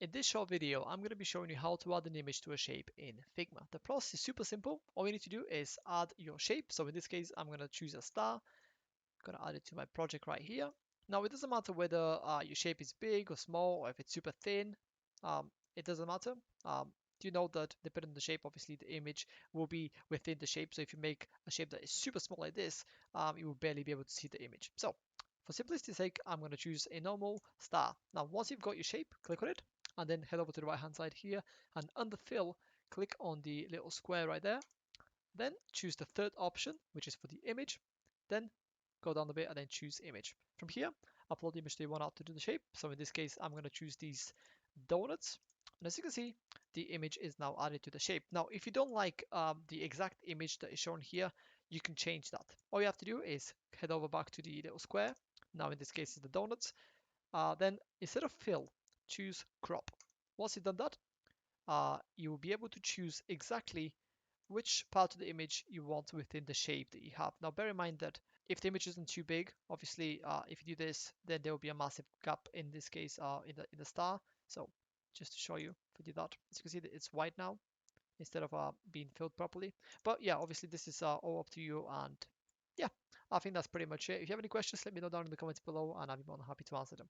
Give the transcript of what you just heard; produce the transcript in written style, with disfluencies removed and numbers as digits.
In this short video, I'm going to be showing you how to add an image to a shape in Figma. The process is super simple. All you need to do is add your shape. So in this case, I'm going to choose a star. I'm going to add it to my project right here. Now, it doesn't matter whether your shape is big or small or if it's super thin. It doesn't matter. You know that depending on the shape, obviously the image will be within the shape. So if you make a shape that is super small like this, you will barely be able to see the image. So for simplicity's sake, I'm going to choose a normal star. Now, once you've got your shape, click on it and then head over to the right hand side here and under fill, click on the little square right there. Then choose the third option, which is for the image. Then go down a bit and then choose image. From here, upload the image that you want out to do the shape. So in this case, I'm going to choose these donuts. And as you can see, the image is now added to the shape. Now, if you don't like the exact image that is shown here, you can change that. All you have to do is head over back to the little square. Now, in this case, it's the donuts. Then instead of fill, choose crop. Once you've done that, you will be able to choose exactly which part of the image you want within the shape that you have. Now, bear in mind that if the image isn't too big, obviously, if you do this, then there will be a massive gap in this case in the star. So just to show you, if we do that, as you can see that it's white now instead of being filled properly. But yeah, obviously this is all up to you. And yeah, I think that's pretty much it. If you have any questions, let me know down in the comments below and I'll be more than happy to answer them.